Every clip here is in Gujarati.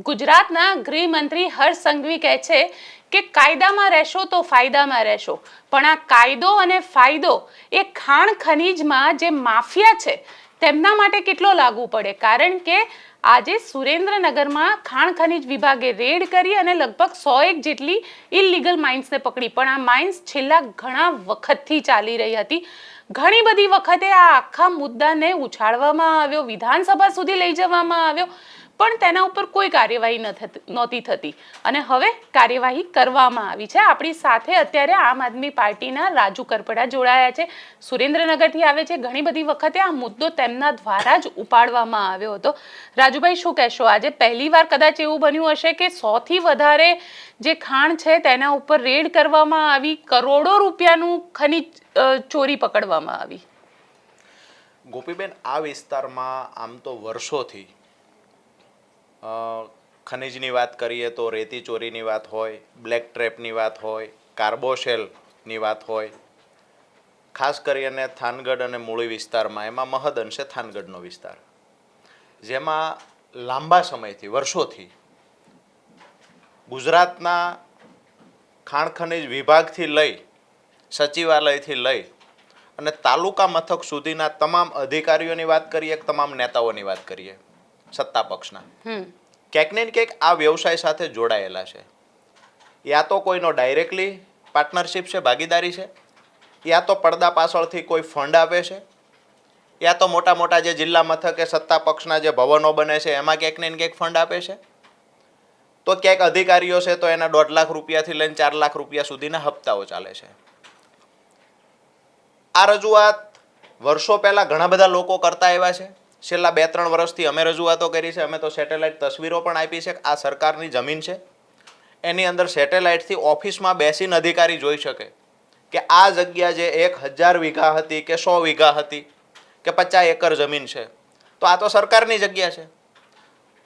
ગુજરાતના ગૃહમંત્રી હર્ષ સંઘવી કહે છે કે કાયદામાં રહેશો તો ફાયદામાં રહેશો, પણ આ કાયદો અને ફાયદો એ ખાણ ખનીજમાં જે માફિયા છે તેમના માટે કેટલો લાગુ પડે, કારણ કે આજે સુરેન્દ્રનગરમાં ખાણ ખનીજ વિભાગે રેડ કરી અને લગભગ 101 જેટલી ઇલીગલ માઇન્સને પકડી, પણ આ માઇન્સ છેલ્લા ઘણા વખતથી ચાલી રહી હતી. ઘણી બધી વખતે આ આખા મુદ્દાને ઉછાળવામાં આવ્યો, વિધાનસભા સુધી લઈ જવામાં આવ્યો, પણ તેના ઉપર કોઈ કાર્યવાહી નહોતી થતી અને હવે કાર્યવાહી કરવામાં આવી છે. આપણી સાથે અત્યારે આમ આદમી પાર્ટીના રાજુ કરપડા જોડાયા છે, સુરેન્દ્રનગરથી આવે છે. ઘણી બધી વખતે આ મુદ્દો તેમના દ્વારા જ ઉપાડવામાં આવ્યો હતો. રાજુભાઈ, શું કહેશો? આજે પહેલીવાર કદાચ એવું બન્યું હશે કે 100થી વધારે જે ખાણ છે તેના ઉપર રેડ કરવામાં આવી, કરોડો રૂપિયાનું ખનીજ ચોરી પકડવામાં આવી. ગોપીબેન, આ વિસ્તારમાં આમ તો વર્ષોથી ખનીજની વાત કરીએ તો રેતી ચોરીની વાત હોય, બ્લેક ટ્રેપની વાત હોય, કાર્બોશેલની વાત હોય, ખાસ કરીને થાનગઢ અને મૂળી વિસ્તારમાં, એમાં મહદ અંશે થાનગઢનો વિસ્તાર, જેમાં લાંબા સમયથી વર્ષોથી ગુજરાતના ખાણ ખનીજ વિભાગથી લઈ સચિવાલયથી લઈ અને તાલુકા મથક સુધીના તમામ અધિકારીઓની વાત કરીએ, તમામ નેતાઓની વાત કરીએ, સત્તા પક્ષના ક્યાંક ને ક્યાંક આ વ્યવસાય સાથે જોડાયેલા છે. યા તો કોઈનો ડાયરેક્ટલી પાર્ટનરશિપ છે, ભાગીદારી છે, યા તો પડદા પાછળથી કોઈ ફંડ આપે છે, યા તો મોટા મોટા જે જિલ્લા મથકે સત્તા પક્ષના જે ભવનો બને છે એમાં ક્યાંક ને ક્યાંક ફંડ આપે છે. તો ક્યાંક અધિકારીઓ છે તો એના 1.5 લાખ રૂપિયાથી લઈને 4 લાખ રૂપિયા સુધીના હપ્તાઓ ચાલે છે. આ રજૂઆત વર્ષો પહેલા ઘણા બધા લોકો કરતા આવ્યા છે. છેલ્લા 2-3 વર્ષથી અમે રજૂઆતો કરી છે. અમે તો સેટેલાઇટ તસવીરો પણ આપી છે. આ સરકારની જમીન છે, એની અંદર સેટેલાઇટથી ઓફિસમાં બેસીને અધિકારી જોઈ શકે કે આ જગ્યા જે 1000 વીઘા હતી કે 100 વીઘા હતી કે 50 એકર જમીન છે, તો આ તો સરકારની જગ્યા છે.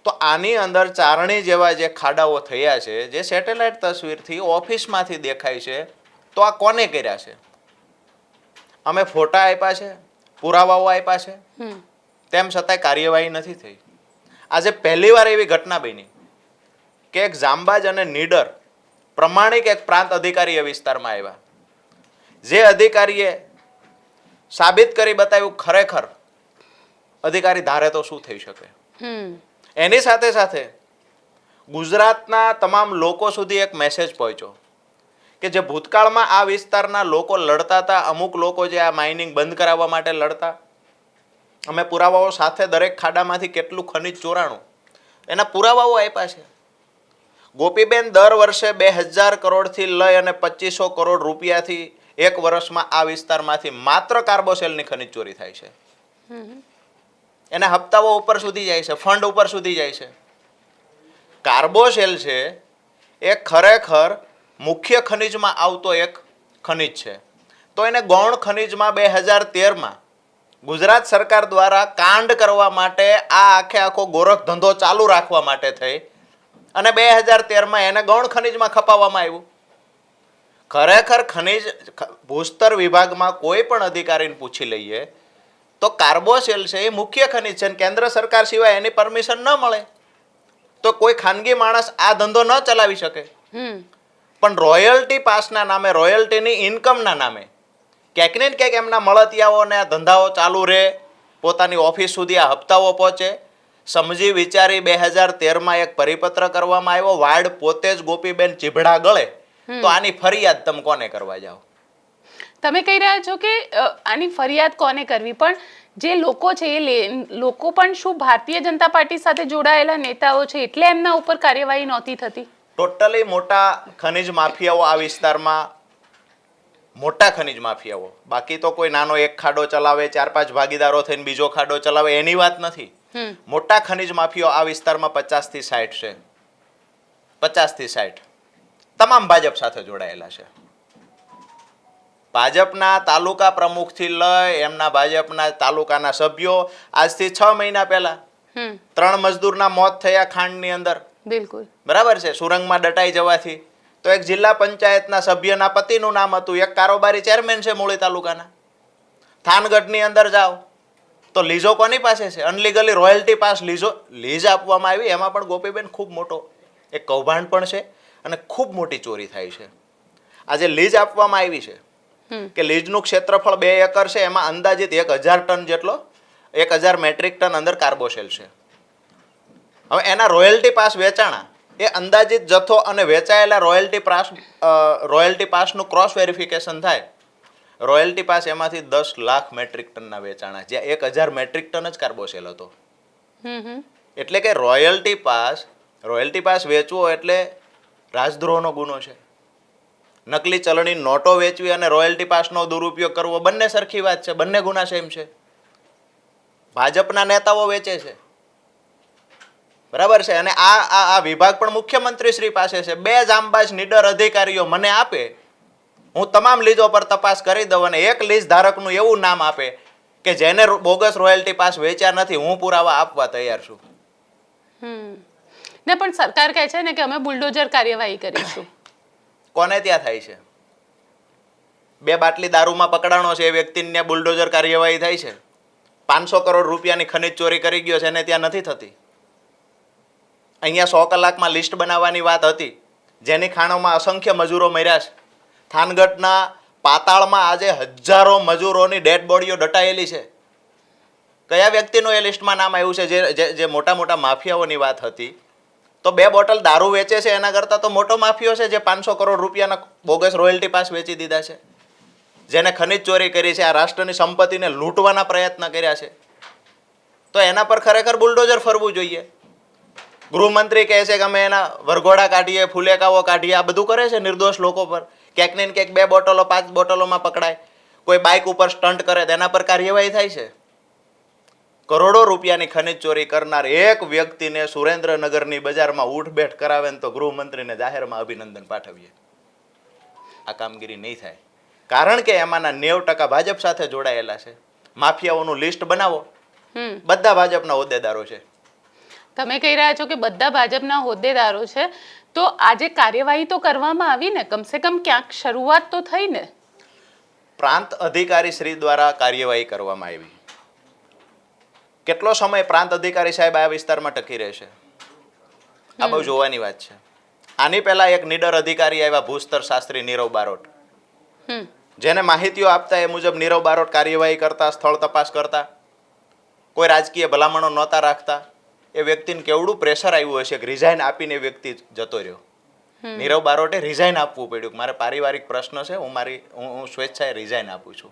તો આની અંદર ચારણી જેવા જે ખાડાઓ થયા છે, જે સેટેલાઇટ તસવીરથી ઓફિસમાંથી દેખાય છે, તો આ કોને કર્યા છે? અમે ફોટા આપ્યા છે, પુરાવાઓ આપ્યા છે, તેમ છતાંય કાર્યવાહી નથી થઈ. આજે પહેલીવાર એવી ઘટના બની કે એક જાંબાજ અને નીડર પ્રમાણિક એક પ્રાંત અધિકારી એ વિસ્તારમાં આવ્યા. જે અધિકારીએ સાબિત કરી બતાવ્યું ખરેખર અધિકારી ધારે તો શું થઈ શકે. એની સાથે સાથે ગુજરાતના તમામ લોકો સુધી એક મેસેજ પહોંચ્યો કે જે ભૂતકાળમાં આ વિસ્તારના લોકો લડતા હતા, અમુક લોકો જે આ માઇનિંગ બંધ કરાવવા માટે લડતા, અમે પુરાવાઓ સાથે દરેક ખાડામાંથી કેટલું ખનીજ ચોરાણું એના પુરાવાઓ આપ્યા છે. ગોપીબેન, દર વર્ષે 2000 કરોડથી લઈ અને 2500 કરોડ રૂપિયાથી એક વર્ષમાં આ વિસ્તારમાંથી માત્ર કાર્બોશેલની ખનીજ ચોરી થાય છે. એના હપ્તાઓ ઉપર સુધી જાય છે, ફંડ ઉપર સુધી જાય છે. કાર્બોશેલ છે એ ખરેખર મુખ્ય ખનીજમાં આવતો એક ખનીજ છે. તો એને ગૌણ ખનીજમાં 2013માં ગુજરાત સરકાર દ્વારા કાંડ કરવા માટે આ આખો ગોરખ ધંધો ચાલુ રાખવા માટે થઈ અને 2013માં એને ગૌણ ખનીજમાં ખપાવવામાં આવ્યું. ખરેખર ખનીજ ભૂસ્તર વિભાગમાં કોઈ પણ અધિકારીને પૂછી લઈએ તો કાર્બોશેલ છે એ મુખ્ય ખનીજ છે, કેન્દ્ર સરકાર સિવાય એની પરમિશન ન મળે તો કોઈ ખાનગી માણસ આ ધંધો ન ચલાવી શકે. પણ રોયલ્ટી પાસના નામે, રોયલ્ટીની ઇન્કમના નામે ક્યાંક ને ક્યાંક એમના મળતિયાઓને આ ધંધાઓ ચાલુ રહે, પોતાની ઓફિસ સુધી આ હપ્તાઓ પહોંચે. સમજી વિચારી 2013માં એક પરિપત્ર કરવામાં આવ્યો. વાડ પોતે જ ગોપીબેન ચીભડા ગળે તો આની ફરિયાદ તમે કોને કરવા જાઓ? તમે કહી રહ્યા છો કે આની ફરિયાદ કોને કરવી, પણ જે લોકો છે એ લોકો પણ શું ભારતીય જનતા પાર્ટી સાથે જોડાયેલા નેતાઓ છે એટલે એમના ઉપર કાર્યવાહી નહોતી થતી? ટોટલી મોટા ખનીજ માફિયાઓ આ વિસ્તારમાં, મોટા ખનીજ માફિયાઓ, બાકી તો કોઈ નાનો એક ખાડો ચલાવે, 4-5 ભાગીદારો થઈને બીજો ખાડો ચલાવે એની વાત નથી. મોટા ખનીજ માફિયાઓ આ વિસ્તારમાં 50 થી 60 છે. 50 થી 60 તમામ ભાજપ સાથે જોડાયેલા છે. ભાજપના તાલુકા પ્રમુખથી લઈ એમના ભાજપના તાલુકાના સભ્યો, આજથી 6 મહિના પહેલા 3 મજદૂરના મોત થયા ખાંડની અંદર. બિલકુલ બરાબર છે, સુરંગમાં દટાઈ જવાથી. તો એક જિલ્લા પંચાયતના સભ્યના પતિનું નામ હતું, એક કારોબારી ચેરમેન છે મૂળી તાલુકાના. થાનગઢની અંદર જાઓ તો લીઝો કોની પાસે છે? અનલીગલી રોયલ્ટી પાસ લીઝ આપવામાં આવી. એમાં પણ ગોપીબેન ખૂબ મોટો એક કૌભાંડ પણ છે અને ખૂબ મોટી ચોરી થાય છે. આ જે લીઝ આપવામાં આવી છે કે લીઝનું ક્ષેત્રફળ 2 એકર છે, એમાં અંદાજિત 1000 ટન જેટલો 1000 મેટ્રિક ટન અંદર કાર્બોસેલ છે. હવે એના રોયલ્ટી પાસ વેચાણા એ અંદાજિત જથ્થો અને વેચાયેલા રોયલ્ટી પાસનું ક્રોસ વેરિફિકેશન થાય. રોયલ્ટી પાસ એમાંથી 10 લાખ મેટ્રિક ટનના વેચાણા, જ્યાં 1000 મેટ્રિક ટન જ કાર્બોસેલ હતો. એટલે કે રોયલ્ટી પાસ વેચવો એટલે રાજદ્રોહનો ગુનો છે. નકલી ચલણી નોટો વેચવી અને રોયલ્ટી પાસનો દુરુપયોગ કરવો બંને સરખી વાત છે, બંને ગુના સેમ છે. ભાજપના નેતાઓ વેચે છે, બરાબર છે. અને આ વિભાગ પણ મુખ્યમંત્રી શ્રી પાસે છે. 2 જાંબાજ નીડર અધિકારીઓ મને આપે, હું તમામ લીઝો પર તપાસ કરી દઉં અને એક લીઝ ધારકનું એવું નામ આપે કે જેને બોગસ રોયલ્ટી પાસ વેચ્યા નથી, હું પુરાવા આપવા તૈયાર છું. ને પણ સરકાર કહે છે ને કે અમે બુલડોઝર કાર્યવાહી કરીશું. કોને ત્યાં થાય છે? 2 બાટલી દારૂમાં પકડાણો છે એ વ્યક્તિને ત્યાં બુલડોઝર કાર્યવાહી થાય છે. 500 કરોડ રૂપિયાની ખનીજ ચોરી કરી ગયો છે એને ત્યાં નથી થતી. અહીંયા 100 કલાકમાં લિસ્ટ બનાવવાની વાત હતી, જેની ખાણોમાં અસંખ્ય મજૂરો મર્યા છે. થાનગઢના પાતાળમાં આજે હજારો મજૂરોની ડેડ બોડીઓ દટાયેલી છે. કયા વ્યક્તિનું એ લિસ્ટમાં નામ આવ્યું છે? જે મોટા મોટા માફિયાઓની વાત હતી, તો 2 બોટલ દારૂ વેચે છે એના કરતાં તો મોટો માફિયો છે જે 500 કરોડ રૂપિયાના બોગસ રોયલ્ટી પાસ વેચી દીધા છે, જેને ખનીજ ચોરી કરી છે, આ રાષ્ટ્રની સંપત્તિને લૂંટવાના પ્રયત્ન કર્યા છે. તો એના પર ખરેખર બુલડોઝર ફરવું જોઈએ. ગૃહમંત્રી કહે છે કે અમે એના વરઘોડા કાઢીએ, ફુલેકાઓ કાઢીએ, આ બધું કરે છે નિર્દોષ લોકો પર. ક્યાંક ને ક્યાંક 2 બોટલો 5 બોટલોમાં પકડાય. કોઈ બાઇક ઉપર સ્ટન્ટ કરે તેના પર કાર્યવાહી થાય છે. કરોડો રૂપિયાની ખનીજ ચોરી કરનાર એક વ્યક્તિને સુરેન્દ્રનગરની બજારમાં ઉઠબેઠ કરાવે ને તો ગૃહમંત્રીને જાહેરમાં અભિનંદન પાઠવીએ. આ કામગીરી નહીં થાય, કારણ કે એમાંના 90% ભાજપ સાથે જોડાયેલા છે. માફિયાઓનું લિસ્ટ બનાવો, બધા ભાજપના હોદ્દેદારો છે. તમે કહી રહ્યા છો કે બધા ભાજપના હોદ્દેદારો છે, તો આજે કાર્યવાહી તો કરવામાં આવી ને, કમસે કમ ક્યાંક શરૂઆત તો થઈ ને. પ્રાંત અધિકારી શ્રી દ્વારા કાર્યવાહી કરવામાં આવી. કેટલો સમય પ્રાંત અધિકારી સાહેબ આ વિસ્તારમાં ટકી રહેશે, આ બહુ જોવાની વાત છે. આની પહેલા એક નીડર અધિકારી આવ્યા, ભૂસ્તર શાસ્ત્રી નીરવ બારોટ, જેને માહિતીઓ આપતા એ મુજબ નીરવ બારોટ કાર્યવાહી કરતા, સ્થળ તપાસ કરતા, કોઈ રાજકીય ભલામણો નહોતા રાખતા. એ વ્યક્તિને કેવડું પ્રેશર આવ્યું હશે કે રિઝાઇન આપીને એ વ્યક્તિ જતો રહ્યો. નીરવ બારોટે રિઝાઇન આપવું પડ્યું કે મારે પારિવારિક પ્રશ્ન છે, હું સ્વેચ્છાએ રિઝાઇન આપું છું.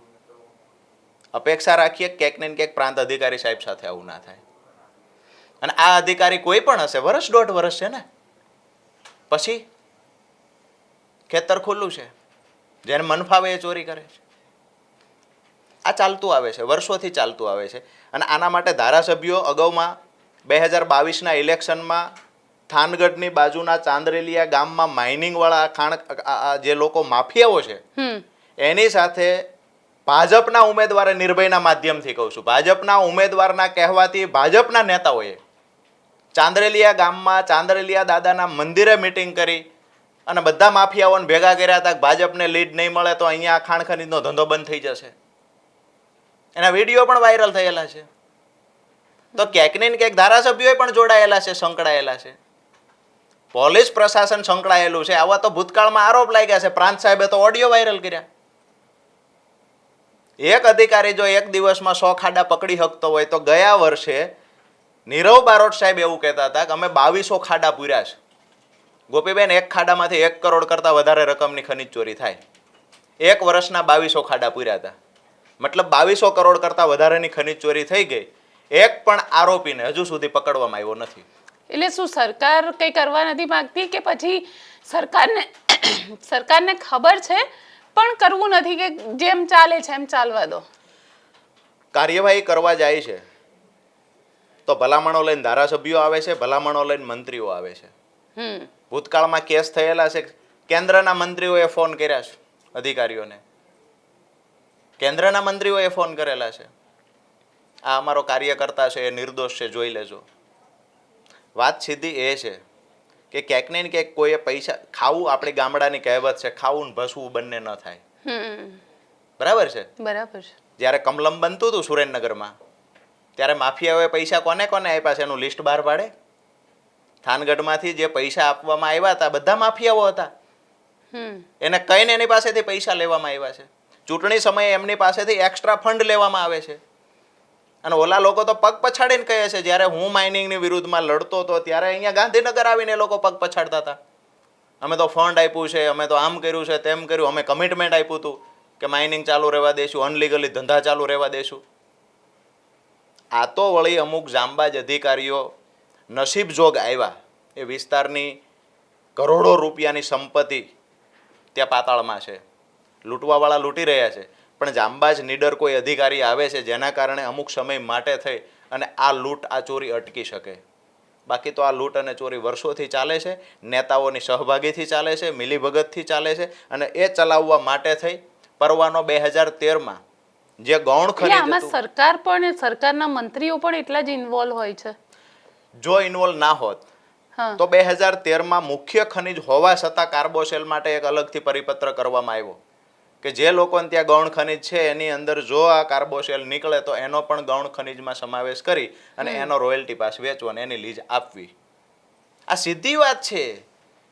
અપેક્ષા રાખીએ ક્યાંક ને ક્યાંક પ્રાંત અધિકારી સાહેબ સાથે આવું ના થાય. અને આ અધિકારી કોઈ પણ હશે, 1.5 વર્ષ છે ને, પછી ખેતર ખુલ્લું છે, જેને મન ફાવે એ ચોરી કરે છે. આ ચાલતું આવે છે, વર્ષોથી ચાલતું આવે છે. અને આના માટે ધારાસભ્યો અગાઉમાં 2022ના ઇલેક્શનમાં થાનગઢની બાજુના ચાંદરેલિયા ગામમાં માઇનિંગ વાળા જે લોકો માફિયાઓ છે એની સાથે ભાજપના ઉમેદવારે, નિર્ભયના માધ્યમથી કહું છું, ભાજપના ઉમેદવારના કહેવાથી ભાજપના નેતાઓએ ચાંદરેલિયા ગામમાં ચાંદરેલિયા દાદાના મંદિરે મિટિંગ કરી અને બધા માફિયાઓને ભેગા કર્યા હતા કે ભાજપને લીડ નહીં મળે તો અહીંયા ખાણ ખનીજનો ધંધો બંધ થઈ જશે. એના વિડીયો પણ વાયરલ થયેલા છે. તો ક્યાંક ને ક્યાંક ધારાસભ્યો પણ જોડાયેલા છે, સંકળાયેલા છે. પોલીસ પ્રશાસન સંકળાયેલું છે. આવા તો ભૂતકાળમાં આરોપ લાગ્યા છે. પ્રાંત સાહેબે તો ઓડિયો વાયરલ કર્યા. એક અધિકારી જો એક દિવસમાં 100 ખાડા પકડી શકતો હોય તો ગયા વર્ષે નીરવ બારોટ સાહેબ એવું કહેતા હતા કે અમે 2200 ખાડા પૂર્યા છે. ગોપીબેન, એક ખાડામાંથી 1 કરોડ કરતા વધારે રકમની ખનીજ ચોરી થાય. એક વર્ષના 2200 ખાડા પૂર્યા હતા, મતલબ 2200 કરોડ કરતા વધારેની ખનીજ ચોરી થઈ ગઈ. એક પણ આરોપીને હજુ સુધી પકડવામાં આવ્યો નથી. એટલે શું સરકાર કંઈ કરવા નથી માંગતી કે પછી સરકારને ખબર છે પણ કરવું નથી કે જેમ ચાલે છે એમ ચાલવા દો? કાર્યવાહી કરવા જાય છે તો ભલામણો લઈને ધારાસભ્યો આવે છે, ભલામણો લઈને મંત્રીઓ આવે છે. ભૂતકાળમાં કેસ થયેલા છે. કેન્દ્રના મંત્રીઓએ ફોન કર્યા છે અધિકારીઓને, કેન્દ્રના મંત્રીઓએ ફોન કરેલા છે. આ અમારો કાર્યકર્તા છે, એ નિર્દોષ છે, જોઈ લેજો. વાત સીધી એ છે કે ક્યાંક ને ક્યાંક કોઈએ પૈસા ખાવું, આપણી ગામડાની કહેવત છે, ખાવું ને ભસવું બંને ન થાય. બરાબર છે? બરાબર છે. જ્યારે કમલમ બનતું હતું સુરેન્દ્રનગરમાં ત્યારે માફિયાઓએ પૈસા કોને કોને આપ્યા છે એનું લિસ્ટ બહાર પાડે. થાનગઢમાંથી જે પૈસા આપવામાં આવ્યા હતા બધા માફિયાઓ હતા. એને કઈને એની પાસેથી પૈસા લેવામાં આવ્યા છે. ચૂંટણી સમયે એમની પાસેથી એક્સ્ટ્રા ફંડ લેવામાં આવે છે. અને ઓલા લોકો તો પગ પછાડીને કહે છે જ્યારે હું માઇનિંગની વિરુદ્ધમાં લડતો હતો ત્યારે અહીંયા ગાંધીનગર આવીને એ લોકો પગ પછાડતા હતા. અમે તો ફંડ આપ્યું છે, અમે તો આમ કર્યું છે, તેમ કર્યું, અમે કમિટમેન્ટ આપ્યું હતું કે માઇનિંગ ચાલુ રહેવા દેશું, અનલીગલી ધંધા ચાલુ રહેવા દેશું. આ તો વળી અમુક જાંબાજ અધિકારીઓ નસીબ જોગ આવ્યા. એ વિસ્તારની કરોડો રૂપિયાની સંપત્તિ ત્યાં પાતાળમાં છે. લૂંટવાવાળા લૂંટી રહ્યા છે, પણ જાંબાજ નીડર કોઈ અધિકારી આવે છે જેના કારણે અમુક સમય માટે થઈ અને આ લૂંટ આ ચોરી અટકી શકે. બાકી તો આ લૂંટ અને ચોરી વર્ષોથી ચાલે છે. નેતાઓની સહભાગીથી ચાલે છે, મિલીભગતથી ચાલે છે. અને એ ચલાવવા માટે થઈ પરવાનો 2013માં જે ગૌણ ખનીજ આમાં હતું, સરકાર પણ સરકારના મંત્રીઓ પણ એટલા જ ઇન્વોલ્વ હોય છે. જો ઇન્વોલ્વ ના હોત તો 2013માં મુખ્ય ખનીજ હોવા છતાં કાર્બોસેલ માટે એક અલગથી પરિપત્ર કરવામાં આવ્યો કે જે લોકોને ત્યાં ગૌણ ખનીજ છે એની અંદર જો આ કાર્બોસેલ નીકળે તો એનો પણ ગૌણ ખનીજમાં સમાવેશ કરી અને એનો રોયલ્ટી પાસ વેચવો અને એની લીઝ આપવી. આ સીધી વાત છે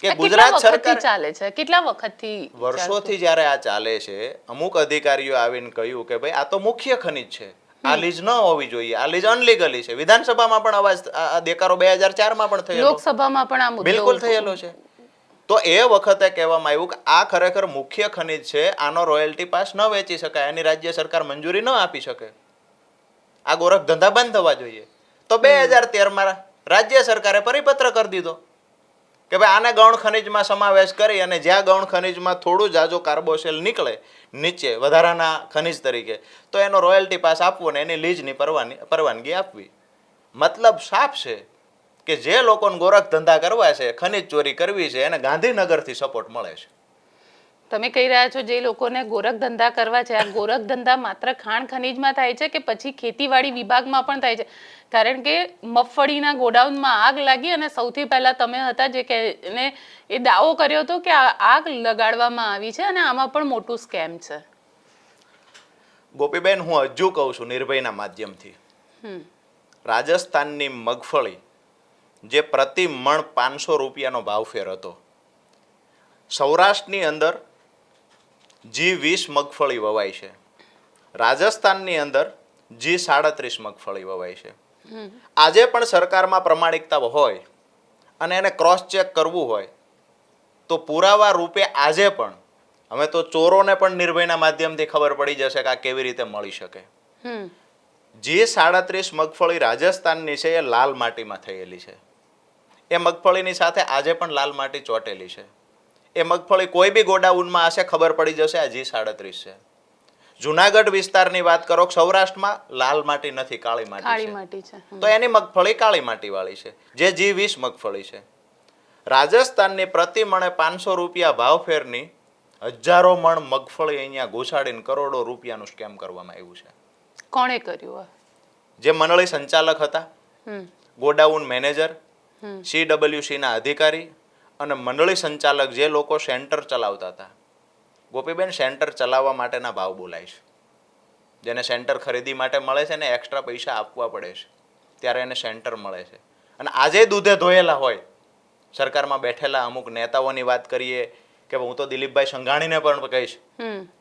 કે ગુજરાત સરકાર ચાલે છે. કેટલા વખતથી? વર્ષોથી જ્યારે આ ચાલે છે. અમુક અધિકારીઓ આવીને કહ્યું કે ભાઈ આ તો મુખ્ય ખનીજ છે, આ લીઝ ન હોવી જોઈએ, આ લીઝ અનલીગલી છે. વિધાનસભામાં પણ અવાજ આ દેકારો 2004માં પણ થયેલો, લોકસભામાં પણ આ મુદ્દો બિલકુલ થયેલો છે. તો એ વખતે કહેવામાં આવ્યું કે આ ખરેખર મુખ્ય ખનીજ છે, આનો રોયલ્ટી પાસ ન વેચી શકાય, એની રાજ્ય સરકાર મંજૂરી ન આપી શકે, આ ગોરખ ધંધા બંધ થવા જોઈએ. તો 2013માં રાજ્ય સરકારે પરિપત્ર કરી દીધો કે ભાઈ આને ગૌણ ખનીજમાં સમાવેશ કરી અને જ્યાં ગૌણ ખનીજમાં થોડું જાજો કાર્બોસેલ નીકળે નીચે વધારાના ખનીજ તરીકે તો એનો રોયલ્ટી પાસ આપવો ને એની લીઝની પરવાનગી આપવી. મતલબ સાફ છે કે જે લોકોને ગોરખ ધંધા કરવા છે, ખનીજ ચોરી કરવી છે, એને ગાંધીનગરથી સપોર્ટ મળે છે. તમે કહી રહ્યા છો જે લોકોને ગોરખ ધંધા કરવા છે, આ ગોરખ ધંધા માત્ર ખાણ ખનીજમાં થાય છે કે પછી ખેતીવાડી વિભાગમાં પણ થાય છે? કારણ કે મગફળીના ગોડાઉનમાં આગ લાગી અને સૌથી પહેલા તમે હતા જે કે એ દાવો કર્યો હતો કે આગ લગાડવામાં આવી છે અને આમાં પણ મોટું સ્કેમ છે. ગોપીબેન, હું હજુ કહું છું નિર્ભયના માધ્યમથી, રાજસ્થાનની મગફળી જે પ્રતિ મણ 500 રૂપિયાનો ભાવફેર હતો, સૌરાષ્ટ્રની અંદર G20 મગફળી વવાય છે, રાજસ્થાનની અંદર G37 મગફળી વવાય છે. આજે પણ સરકારમાં પ્રમાણિકતા હોય અને એને ક્રોસ ચેક કરવું હોય તો પુરાવા રૂપે આજે પણ અમે તો ચોરોને પણ નિર્ભયના માધ્યમથી ખબર પડી જશે કે આ કેવી રીતે મળી શકે. G37 મગફળી રાજસ્થાનની છે, એ લાલ માટીમાં થયેલી છે. એ મગફળીની સાથે આજે પણ લાલ માટી ચોટેલી છે. એ મગફળી કોઈ બી ગોડાઉનમાં હશે ખબર પડી જશે આ G37 છે. જુનાગઢ વિસ્તારની વાત કરો, સૌરાષ્ટ્રમાં લાલ માટી નથી, કાળી માટી છે, તો એની મગફળી કાળી માટી વાળી છે, જે G20 મગફળી છે. રાજસ્થાનની પ્રતિ મણે 500 રૂપિયા ભાવફેરની હજારો મણ મગફળી અહીંયા ઘુસાડીને કરોડો રૂપિયાનું સ્કેમ કરવામાં આવ્યું છે. કોણે કર્યું? જે મંડળી સંચાલક હતા, ગોડાઉન મેનેજર, CWC ના અધિકારી અને મંડળી સંચાલક, જે લોકો સેન્ટર ચલાવતા હતા. ગોપીબેન, સેન્ટર ચલાવવા માટેના ભાવ બોલાય છે. જેને સેન્ટર ખરીદી માટે મળે છે ને એક્સ્ટ્રા પૈસા આપવા પડે છે, ત્યારે એને સેન્ટર મળે છે. અને આજે દૂધે ધોયેલા હોય સરકારમાં બેઠેલા અમુક નેતાઓની વાત કરીએ કે હું તો દિલીપભાઈ સંઘાણીને પણ કહીશ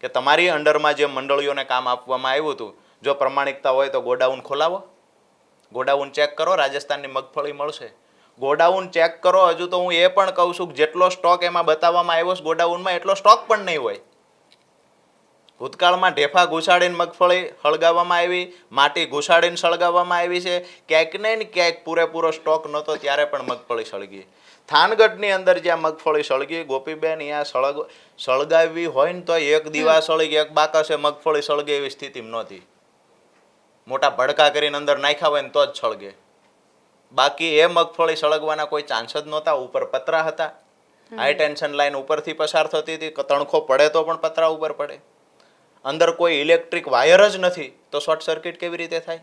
કે તમારી અંડરમાં જે મંડળીઓને કામ આપવામાં આવ્યું હતું, જો પ્રમાણિકતા હોય તો ગોડાઉન ખોલાવો, ગોડાઉન ચેક કરો, રાજસ્થાનની મગફળી મળશે. ગોડાઉન ચેક કરો. હજુ તો હું એ પણ કહું છું કે જેટલો સ્ટોક એમાં બતાવવામાં આવ્યો છે ગોડાઉનમાં એટલો સ્ટોક પણ નહીં હોય. ભૂતકાળમાં ઢેફા ઘુસાડીને મગફળી સળગાવવામાં આવી, માટી ઘુસાડીને સળગાવવામાં આવી છે. ક્યાંક ને ક્યાંક પૂરેપૂરો સ્ટોક નહોતો ત્યારે પણ મગફળી સળગી. થાનગઢની અંદર જ્યાં મગફળી સળગી, ગોપીબેન, અહીંયા સળગાવી હોય ને તો એક દીવા સળગી, એક બાકસે મગફળી સળગે એવી સ્થિતિ નહોતી. મોટા ભડકા કરીને અંદર નાખ્યા હોય ને તો જ સળગે, બાકી એ મગફળી સળગવાના કોઈ ચાન્સ જ નહોતા. ઉપર પતરા હતા, હાઈ ટેન્શન લાઈન ઉપરથી પસાર થતી હતી, તણખો પડે તો પણ પતરા ઉપર પડે. અંદર કોઈ ઇલેક્ટ્રિક વાયર જ નથી તો શોર્ટ સર્કિટ કેવી રીતે થાય?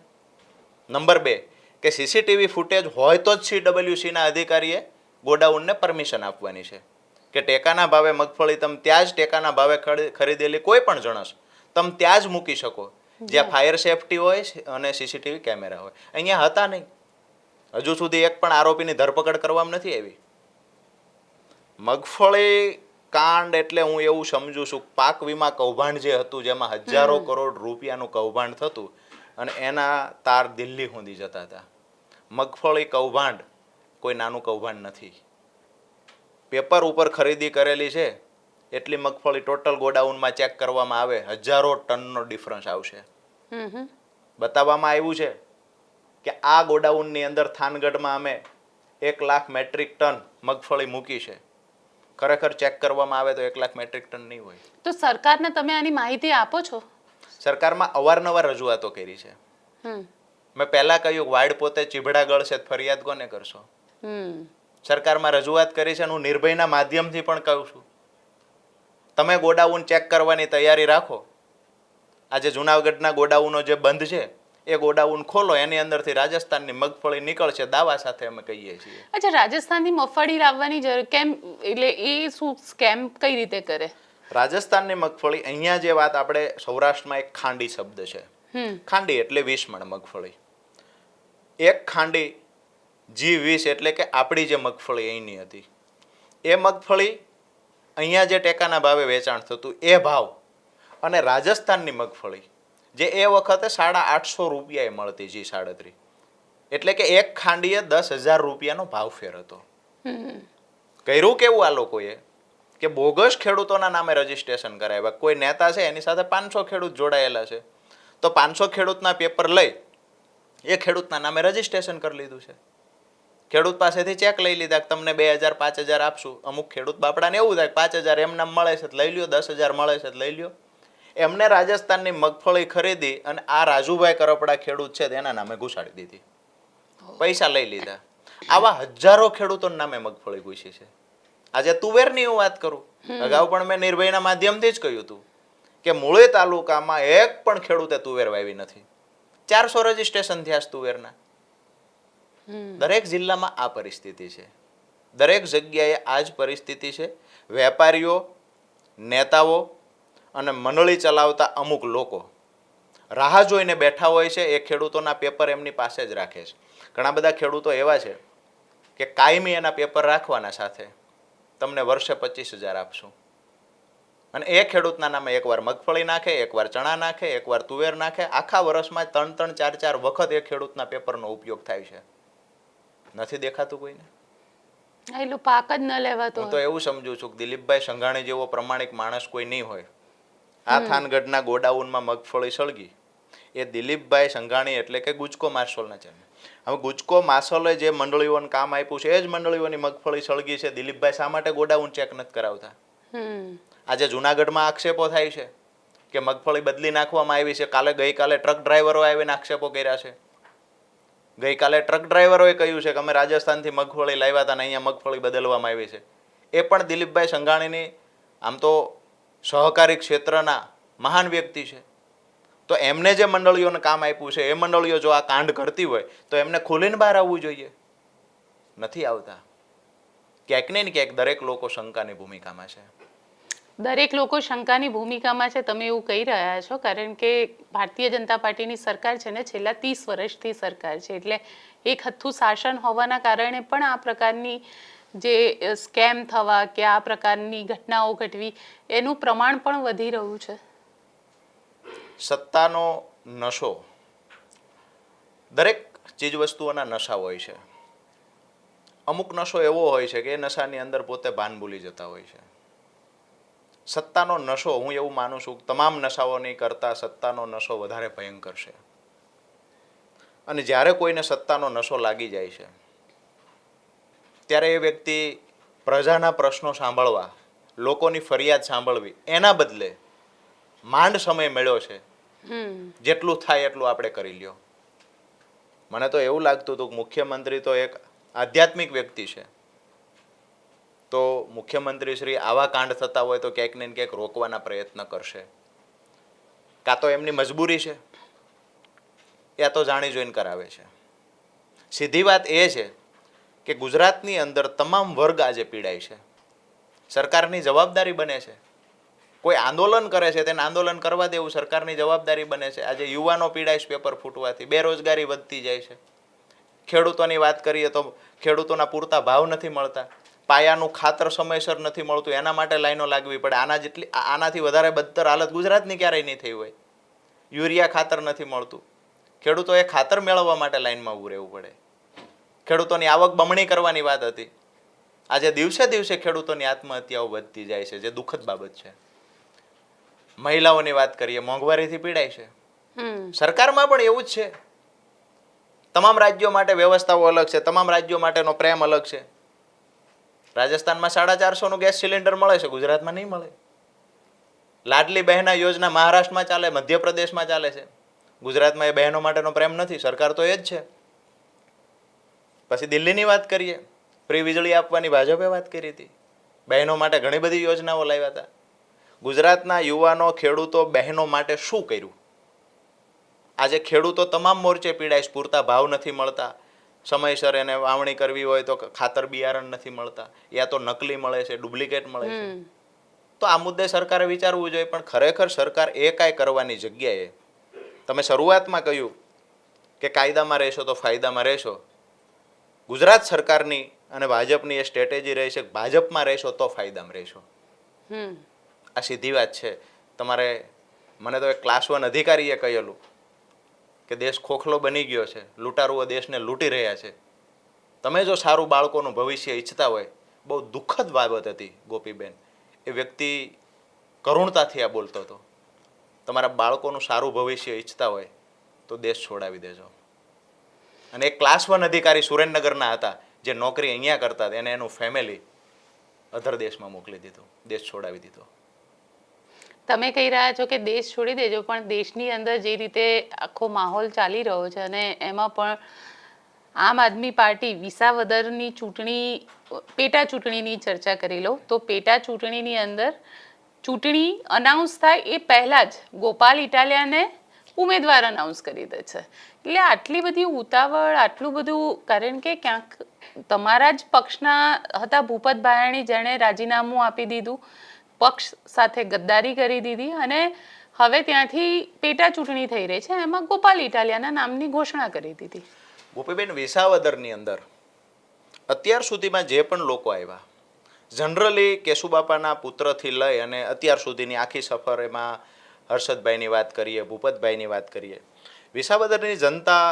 નંબર 2 કે CCTV ફૂટેજ હોય તો જ CWC ના અધિકારીએ ગોડાઉનને પરમિશન આપવાની છે કે ટેકાના ભાવે મગફળી તમે ત્યાં જ ટેકાના ભાવે ખરીદેલી કોઈ પણ જણસ તમે ત્યાં જ મૂકી શકો. જ્યાં ફાયર સેફટી હોય અને સીસીટીવી કેમેરા હોય. અહીંયા હતા નહીં. હજુ સુધી એક પણ આરોપીની ધરપકડ કરવામાં નથી આવી. મગફળી કાંડ એટલે હું એવું સમજુ છું, પાક વીમા કૌભાંડ જે હતું, જેમાં હજારો કરોડ રૂપિયાનું કૌભાંડ થતું અને એના તાર દિલ્હી સુધી જતા હતા. મગફળી કૌભાંડ કોઈ નાનું કૌભાંડ નથી. પેપર ઉપર ખરીદી કરેલી છે એટલી મગફળી ટોટલ ગોડાઉનમાં ચેક કરવામાં આવે, હજારો ટનનો ડિફરન્સ આવશે. બતાવવામાં આવ્યું છે કે આ ગોડાઉનની અંદર થાનગઢમાં અમે 1 લાખ મેટ્રિક ટન મગફળી મૂકી છે. ખરેખર ચેક કરવામાં આવે તો 1 લાખ મેટ્રિક ટન નહીં હોય. તો સરકારને તમે આની માહિતી આપો છો? સરકારમાં અવારનવાર રજૂઆતો કરી છે. મેં પહેલા કહ્યું વાડ પોતે ચીભડા ગળશે ફરિયાદ કોને કરશો. સરકારમાં રજૂઆત કરી છે. હું નિર્ભયના માધ્યમથી પણ કહું છું, તમે ગોડાઉન ચેક કરવાની તૈયારી રાખો. આજે જુનાગઢના ગોડાઉનો જે બંધ છે એ ગોડાઉન ખોલો, એની અંદરથી રાજસ્થાનની મગફળી નીકળશે, દાવા સાથે અમે કહીએ છીએ. અચ્છા, રાજસ્થાનની મગફળી લાવવાની જરૂર કેમ? એટલે એ શું સ્કેમ કઈ રીતે કરે? રાજસ્થાનની મગફળી, અહીંયા જે વાત આપણે સૌરાષ્ટ્રમાં એક ખાંડી શબ્દ છે. ખાંડી એટલે 20 મણ મગફળી. એક ખાંડી G20 એટલે કે આપણી જે મગફળી અહીંની હતી એ મગફળી અહીંયા જે ટેકાના ભાવે વેચાણ થતું એ ભાવ અને રાજસ્થાનની મગફળી જે એ વખતે 850 રૂપિયાએ મળતી G37, એટલે કે એક ખાંડીએ 10,000 રૂપિયાનો ભાવ ફેર હતો. કર્યું કેવું આ લોકોએ કે બોગસ ખેડૂતોના નામે રજીસ્ટ્રેશન કરાવ્યા. કોઈ નેતા છે એની સાથે 500 ખેડૂત જોડાયેલા છે, તો 500 ખેડૂતના પેપર લઈ એ ખેડૂતના નામે રજીસ્ટ્રેશન કરી લીધું છે. ખેડૂત પાસેથી ચેક લઈ લીધા કે તમને 2,000 5,000 આપશું. અમુક ખેડૂત બાપડાને એવું થાય 5,000 એમનામ મળે છે લઈ લ્યો, 10,000 મળે છે લઈ લ્યો. એમને રાજસ્થાનની મગફળી ખરીદી અને આ રાજુભાઈ કરપડા ખેડૂત છે તેના નામે ઘુસાડી દીધી, પૈસા લઈ લીધા. આવા હજારો ખેડૂતોના નામે મગફળી ઘૂસી છે. આજે તુવેરની હું વાત કરું, અગાઉ પણ મેં નિર્ભયના માધ્યમથી જ કહ્યું હતું કે મૂળી તાલુકામાં એક પણ ખેડૂતે તુવેર વાવી નથી. 400 રજીસ્ટ્રેશન થયા તુવેરના. દરેક જિલ્લામાં આ પરિસ્થિતિ છે, દરેક જગ્યાએ આ જ પરિસ્થિતિ છે. વેપારીઓ, નેતાઓ અને મંડળી ચલાવતા અમુક લોકો રાહ જોઈને બેઠા હોય છે. એ ખેડૂતોના પેપર એમની પાસે જ રાખે છે. ઘણા બધા ખેડૂતો એવા છે કે કાયમી એના પેપર રાખવાના સાથે તમને વર્ષે 25,000 આપશું, અને એ ખેડૂતના નામે એકવાર મગફળી નાખે, એકવાર ચણા નાખે, એકવાર તુવેર નાખે. આખા વર્ષમાં 3-3 4-4 વખત એ ખેડૂતના પેપરનો ઉપયોગ થાય છે. નથી દેખાતું કોઈને? એટલું પાક જ ન લેવાતો. હું તો એવું સમજુ છું કે દિલીપભાઈ સંઘાણી જેવો પ્રમાણિક માણસ કોઈ નહીં હોય. આ થાનગઢના ગોડાઉનમાં મગફળી સળગી એ દિલીપભાઈ સંઘાણી એટલે કે ગુજકો માર્શલના છે. હવે ગુજકો માર્શલે જે મંડળીઓને કામ આપ્યું છે એ જ મંડળીઓની મગફળી સળગી છે. દિલીપભાઈ શા માટે ગોડાઉન ચેક નથી કરાવતા? આજે જુનાગઢમાં આક્ષેપો થાય છે કે મગફળી બદલી નાખવામાં આવી છે. ગઈકાલે ટ્રક ડ્રાઈવરો આવીને આક્ષેપો કર્યા છે. ગઈકાલે ટ્રક ડ્રાઈવરોએ કહ્યું છે કે અમે રાજસ્થાનથી મગફળી લાવ્યા હતા ને અહીંયા મગફળી બદલવામાં આવી છે. એ પણ દિલીપભાઈ સંઘાણીની આમ તો સહકારી ક્ષેત્રના મહાન વ્યક્તિ છે. તો એમને જે મંડળીઓને કામ આપ્યું છે એ મંડળીઓ જો આ કાંડ કરતી હોય તો એમને ખુલીને બહાર આવવું જોઈએ. નથી આવતા. ક્યાંક ને ક્યાંક દરેક લોકો શંકાની ભૂમિકામાં છે. દરેક લોકો શંકાની ભૂમિકામાં છે, તમે એવું કહી રહ્યા છો, કારણ કે ભારતીય જનતા પાર્ટીની સરકાર છે ને છેલ્લા 30 વર્ષથી સરકાર છે, એટલે એક હથ્થું શાસન હોવાના કારણે પણ આ પ્રકારની જે સ્કેમ થવા કે આ પ્રકારની ઘટનાઓ ઘટવી એનું પ્રમાણ પણ વધી રહ્યું છે. સત્તાનો નશો, દરેક ચીજ વસ્તુઓના નશા હોય છે. અમુક નશો એવો હોય છે કે એ નશાની અંદર પોતે ભાન ભૂલી જતા હોય છે. સત્તાનો નશો, હું એવું માનું છું કે તમામ નશાઓની કરતાં સત્તાનો નશો વધારે ભયંકર છે. અને જ્યારે કોઈને સત્તાનો નશો લાગી જાય છે ત્યારે એ વ્યક્તિ પ્રજાના પ્રશ્નો સાંભળવા, લોકોની ફરિયાદ સાંભળવી એના બદલે માંડ સમય મળ્યો છે, જેટલું થાય એટલું આપણે કરી લ્યો. મને તો એવું લાગતું હતું કે મુખ્યમંત્રી તો એક આધ્યાત્મિક વ્યક્તિ છે, તો મુખ્યમંત્રી શ્રી આવા કાંડ થતા હોય તો ક્યાંક ને ક્યાંક રોકવાના પ્રયત્ન કરશે. કાં તો એમની મજબૂરી છે, યા તો જાણી જોઈને કરાવે છે. સીધી વાત એ છે કે ગુજરાતની અંદર તમામ વર્ગ આજે પીડાય છે. સરકારની જવાબદારી બને છે કોઈ આંદોલન કરે છે તેને આંદોલન કરવા દેવું સરકારની જવાબદારી બને છે. આજે યુવાનો પીડાય છે પેપર ફૂટવાથી, બેરોજગારી વધતી જાય છે. ખેડૂતોની વાત કરીએ તો ખેડૂતોના પૂરતા ભાવ નથી મળતા, પાયાનું ખાતર સમયસર નથી મળતું, એના માટે લાઈનો લાગવી પડે. આનાથી વધારે બદતર હાલત ગુજરાતની ક્યારેય નહીં થઈ હોય. યુરિયા ખાતર નથી મળતું, ખેડૂતોએ ખાતર મેળવવા માટે લાઈનમાં ઊભું રહેવું પડે. ખેડૂતોની આવક બમણી કરવાની વાત હતી, આજે દિવસે દિવસે ખેડૂતોની આત્મહત્યાઓ વધતી જાય છે, જે દુઃખદ બાબત છે. મહિલાઓની વાત કરીએ, મોંઘવારીથી પીડાય છે. સરકારમાં પણ એવું જ છે. તમામ રાજ્યો માટે વ્યવસ્થાઓ અલગ છે, તમામ રાજ્યો માટેનો પ્રેમ અલગ છે. રાજસ્થાનમાં 450 ગેસ સિલિન્ડર મળે છે, ગુજરાતમાં નહીં મળે. લાડલી બહેના યોજના મહારાષ્ટ્રમાં ચાલે, મધ્યપ્રદેશમાં ચાલે છે. ગુજરાતમાં એ બહેનો માટેનો પ્રેમ નથી, સરકાર તો એ જ છે. પછી દિલ્હીની વાત કરીએ, ફ્રી વીજળી આપવાની ભાજપે વાત કરી હતી, બહેનો માટે ઘણી બધી યોજનાઓ લાવ્યા હતા. ગુજરાતના યુવાનો, ખેડૂતો, બહેનો માટે શું કર્યું? આજે ખેડૂતો તમામ મોરચે પીડાય, પૂરતા ભાવ નથી મળતા, સમયસર એને વાવણી કરવી હોય તો ખાતર બિયારણ નથી મળતા, યા તો નકલી મળે છે, ડુપ્લિકેટ મળે છે. તો આ મુદ્દે સરકારે વિચારવું જોઈએ. પણ ખરેખર સરકાર એ કાંઈ કરવાની જગ્યાએ, તમે શરૂઆતમાં કહ્યું કે કાયદામાં રહેશો તો ફાયદામાં રહેશો. ગુજરાત સરકારની અને ભાજપની એ સ્ટ્રેટેજી રહી છે કે ભાજપમાં રહેશો તો ફાયદામાં રહેશો. આ સીધી વાત છે. તમારે, મને તો એક ક્લાસ 1 અધિકારીએ કહેલું કે દેશ ખોખલો બની ગયો છે, લૂંટારુઓ દેશને લૂંટી રહ્યા છે. તમે જો સારું બાળકોનું ભવિષ્ય ઈચ્છતા હોય, બહુ દુઃખદ બાબત હતી ગોપીબેન, એ વ્યક્તિ કરુણતાથી આ બોલતો હતો. તમારા બાળકોનું સારું ભવિષ્ય ઈચ્છતા હોય તો દેશ છોડાવી દેજો. અને એક ક્લાસ 1 અધિકારી સુરેન્દ્રનગરના હતા, જે નોકરી અહીંયા કરતા હતા, એને એનું ફેમિલી અધર દેશમાં મોકલી દીધું, દેશ છોડાવી દીધો. તમે કહી રહ્યા છો કે દેશ છોડી દેજો, પણ દેશની અંદર જે રીતે આખો માહોલ ચાલી રહ્યો છે અને એમાં પણ આમ આદમી પાર્ટી વિસાવદરની ચૂંટણી, પેટા ચૂંટણીની ચર્ચા કરી લો તો પેટા ચૂંટણીની અંદર ચૂંટણી અનાઉન્સ થાય એ પહેલાં જ ગોપાલ ઇટાલિયાને ઉમેદવાર અનાઉન્સ કરી દે છે. એટલે આટલી બધી ઉતાવળ, આટલું બધું, કારણ કે ક્યાંક તમારા જ પક્ષના હતા ભૂપત ભાયાણી, જેણે રાજીનામું આપી દીધું, પક્ષ સાથે ગદ્દારી કરી દીધી અને હવે ત્યાંથી પેટા ચૂંટણી થઈ રહી છે, એમાં ગોપાલ ઇટાલિયાના નામની ઘોષણા કરી દીધી. ગોપીબેન, વિસાવદરની અંદર અત્યાર સુધીમાં જે પણ લોકો આવ્યા, જનરલી કેશુબાપાના પુત્રથી લઈ અને અત્યાર સુધીની આખી સફર, એમાં હર્ષદભાઈની વાત કરીએ, ભૂપતભાઈની વાત કરીએ, વિસાવદરની જનતા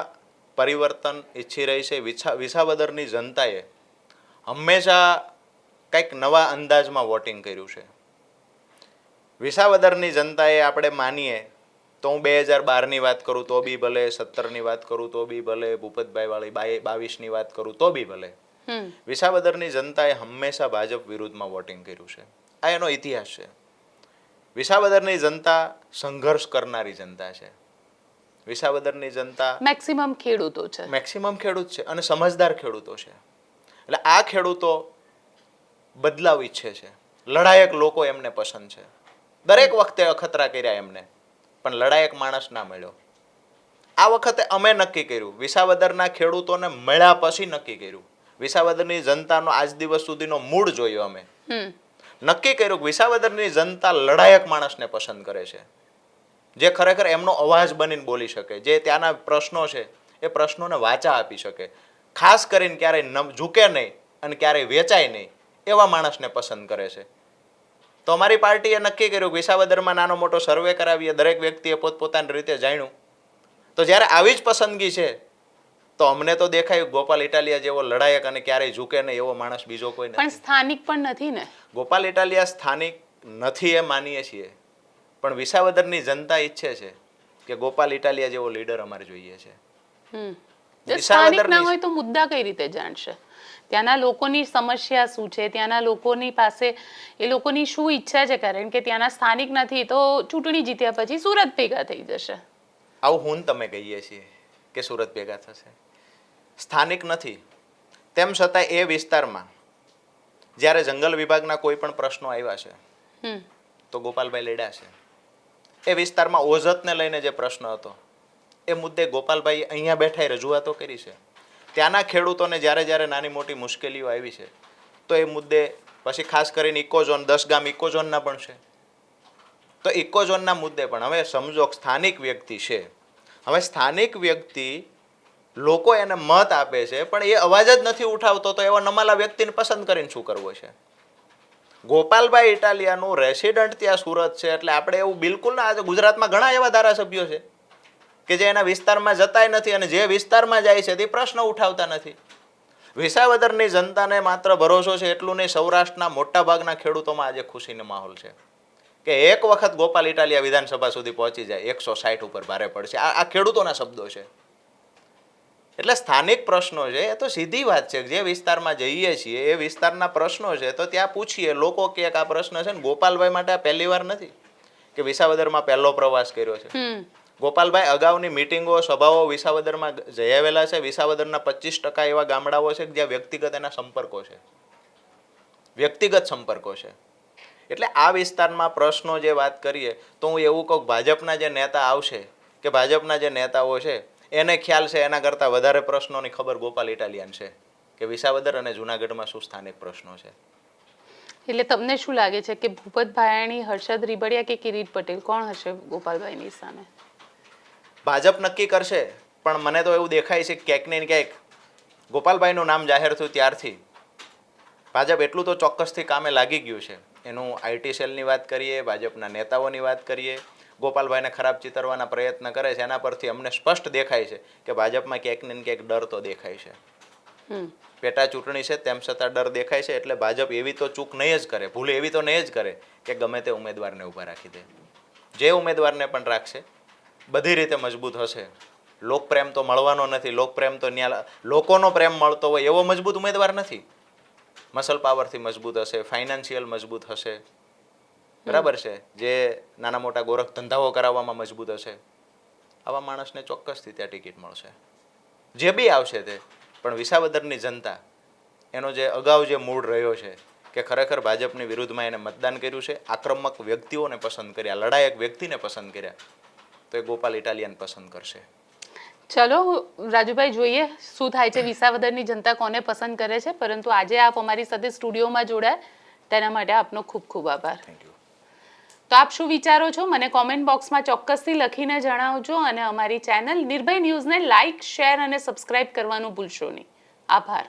પરિવર્તન ઈચ્છી રહી છે. વિસાવદરની જનતાએ હંમેશા કંઈક નવા અંદાજમાં વોટિંગ કર્યું છે. વિસાવદરની જનતાએ, આપણે માનીએ તો, હું 2012ની વાત કરું તો બી ભલે, 17ની વાત કરું તો બી ભલે, ભૂપતભાઈ વાળી 22ની વાત કરું તો બી ભલે, વિસાવદરની જનતાએ હંમેશા ભાજપ વિરુદ્ધમાં વોટિંગ કર્યું છે. આ એનો ઇતિહાસ છે. વિસાવદરની જનતા સંઘર્ષ કરનારી જનતા છે. વિસાવદરની જનતા મેક્સિમમ ખેડૂતો છે, મેક્સિમમ ખેડૂત છે અને સમજદાર ખેડૂતો છે. એટલે આ ખેડૂતો બદલાવ ઈચ્છે છે. લડાયક લોકો એમને પસંદ છે. દરેક વખતે અખતરા કર્યા એમને, પણ લડાયક માણસ ના મળ્યો. આ વખતે અમે નક્કી કર્યું, વિસાવદરના ખેડૂતોને મળ્યા પછી નક્કી કર્યું, વિસાવદરની જનતાનો આજ દિવસ સુધીનો મૂળ જોયો અમે. નક્કી કર્યું કે વિસાવદરની જનતા લડાયક માણસને પસંદ કરે છે, જે ખરેખર એમનો અવાજ બનીને બોલી શકે, જે ત્યાંના પ્રશ્નો છે એ પ્રશ્નોને વાચા આપી શકે. ખાસ કરીને ક્યારેય ઝૂકે નહીં અને ક્યારેય વેચાય નહીં, એવા માણસને પસંદ કરે છે. તો અમારી પાર્ટીએ નક્કી કર્યું, વિસાવદરમાં નાનો મોટો સર્વે કરાવીએ, દરેક વ્યક્તિએ પોતપોતાની રીતે જાણ્યું. તો જ્યારે આવી જ પસંદગી છે તો અમને તો દેખાયું ગોપાલ ઇટાલિયા જેવો લડાયક અને ક્યારેય ઝૂકે નહીં એવો માણસ બીજો કોઈ નથી. પણ સ્થાનિક પણ નથી ને. ગોપાલ ઇટાલિયા સ્થાનિક નથી એ માનીએ છીએ, પણ વિસાવદરની જનતા ઈચ્છે છે કે ગોપાલ ઇટાલિયા જેવો લીડર અમારે જોઈએ છે. સ્થાનિક ના હોય તો મુદ્દા કઈ રીતે જાણશે? ત્યાંના લોકોની સમસ્યા શું છે, ત્યાંના લોકોની પાસે એ લોકોની શું ઈચ્છા છે? કારણ કે ત્યાંના સ્થાનિક નથી તો ચૂંટણી જીત્યા પછી સુરત ભેગા થઈ જશે. આવું હું તમે કહીએ છીએ કે સુરત ભેગા થશે. સ્થાનિક નથી, તેમ છતાં એ વિસ્તારમાં જ્યારે જંગલ વિભાગના કોઈ પણ પ્રશ્નો આવ્યા છે તો ગોપાલભાઈ લડ્યા છે. એ વિસ્તારમાં ઓઝતને લઈને જે પ્રશ્ન હતો એ મુદ્દે ગોપાલભાઈ અહીંયા બેઠા રજૂઆતો કરી છે. ત્યાંના ખેડૂતોને જ્યારે જ્યારે નાની મોટી મુશ્કેલીઓ આવી છે તો એ મુદ્દે પછી ખાસ કરીને ઇકોઝોન, 10 ગામ ઇકોઝોનના પણ છે. તો ઇકોઝોનના મુદ્દે પણ હવે સમજો સ્થાનિક વ્યક્તિ છે, હવે સ્થાનિક વ્યક્તિ લોકો એને મત આપે છે પણ એ અવાજ જ નથી ઉઠાવતો, તો એવા નમાલા વ્યક્તિને પસંદ કરીને શું કરવું છે? ગોપાલભાઈ ઇટાલિયાનું રેસિડન્ટ ત્યાં સુરત છે, એટલે આપણે એવું બિલકુલ ના. આજે ગુજરાતમાં ઘણા એવા ધારાસભ્યો છે કે જે એના વિસ્તારમાં જતાય નથી અને જે વિસ્તારમાં જાય છે તે પ્રશ્ન ઉઠાવતા નથી. વિસાવદરની જનતાને માત્ર ભરોસો છે એટલું નહીં, સૌરાષ્ટ્રના મોટા ભાગના ખેડૂતોમાં આજે ખુશીનો માહોલ છે કે એક વખત ગોપાલ ઇટાલિયા વિધાનસભા સુધી પહોંચી જાય 160 ઉપર ભારે પડશે. આ ખેડૂતોના શબ્દો છે. એટલે સ્થાનિક પ્રશ્નો છે એ તો સીધી વાત છે. જે વિસ્તારમાં જઈએ છીએ એ વિસ્તારના પ્રશ્નો છે તો ત્યાં પૂછીએ. લોકો કે આ પ્રશ્ન છે ને ગોપાલભાઈ માટે આ પહેલી વાર નથી કે વિસાવદરમાં પહેલો પ્રવાસ કર્યો છે. ગોપાલભાઈ અગાઉની મિટિંગો સભાઓ વિસાવદરમાં જઈ આવેલા છે. વિસાવદરના 25% એવા ગામડાઓ છે જ્યાં વ્યક્તિગત એના સંપર્કો છે, વ્યક્તિગત સંપર્કો છે. એટલે આ વિસ્તારમાં પ્રશ્નો જે વાત કરીએ તો હું એવું કહું, ભાજપના જે નેતા આવશે કે ભાજપના જે નેતાઓ છે એને ખ્યાલ છે એના કરતાં વધારે પ્રશ્નોની ખબર ગોપાલ ઇટાલિયન છે કે વિસાવદર અને જુનાગઢમાં શું સ્થાનિક પ્રશ્નો છે. એટલે તમને શું લાગે છે કે ભૂપત ભાયાણી, હર્ષદ રીબડિયા કે કિરીટ પટેલ કોણ હશે ગોપાલભાઈની સામે? ભાજપ નક્કી કરશે, પણ મને તો એવું દેખાય છે ક્યાંક ને ક્યાંક ગોપાલભાઈનું નામ જાહેર થયું ત્યારથી ભાજપ એટલું તો ચોક્કસથી કામે લાગી ગયું છે. એનું આઈટી સેલની વાત કરીએ, ભાજપના નેતાઓની વાત કરીએ, ગોપાલભાઈને ખરાબ ચિતરવાના પ્રયત્ન કરે છે, એના પરથી અમને સ્પષ્ટ દેખાય છે કે ભાજપમાં ક્યાંક ને ક્યાંક ડર તો દેખાય છે. પેટા ચૂંટણી છે તેમ છતાં ડર દેખાય છે. એટલે ભાજપ એવી તો ચૂક નહીં જ કરે, ભૂલ એવી તો નહીં જ કરે કે ગમે તે ઉમેદવારને ઊભા રાખી દે. જે ઉમેદવારને પણ રાખશે બધી રીતે મજબૂત હશે. લોકપ્રેમ તો મળવાનો નથી. લોકપ્રેમ તો ન્યા લોકોનો પ્રેમ મળતો હોય એવો મજબૂત ઉમેદવાર નથી. મસલ પાવરથી મજબૂત હશે, ફાઇનાન્શિયલ મજબૂત હશે, બરાબર છે, જે નાના મોટા ગોરખ ધંધાઓ કરાવવામાં મજબૂત હશે. આવા માણસને ચોક્કસથી ત્યાં ટિકિટ મળશે. જે બી આવશે તે. પણ વિસાવદરની જનતા એનો જે અગાઉ જે મૂડ રહ્યો છે કે ખરેખર ભાજપની વિરુદ્ધમાં એને મતદાન કર્યું છે, આક્રમક વ્યક્તિઓને પસંદ કર્યા, લડાયક વ્યક્તિને પસંદ કર્યા, તો એ ગોપાલ ઇટાલિયન પસંદ કરશે. ચલો રાજુભાઈ, જોઈએ શું થાય છે, વિસાવદરની જનતા કોને પસંદ કરે છે. પરંતુ આજે આપ અમારી સાથે સ્ટુડિયોમાં જોડાયા તેના માટે આપનો ખૂબ ખૂબ આભાર. Thank you. તો આપ શું વિચારો છો મને કોમેન્ટ બોક્સમાં ચોક્કસથી લખીને જણાવજો અને અમારી ચેનલ નિર્ભય ન્યૂઝને લાઇક, શેર અને સબસ્ક્રાઇબ કરવાનું ભૂલશો નહીં. આભાર.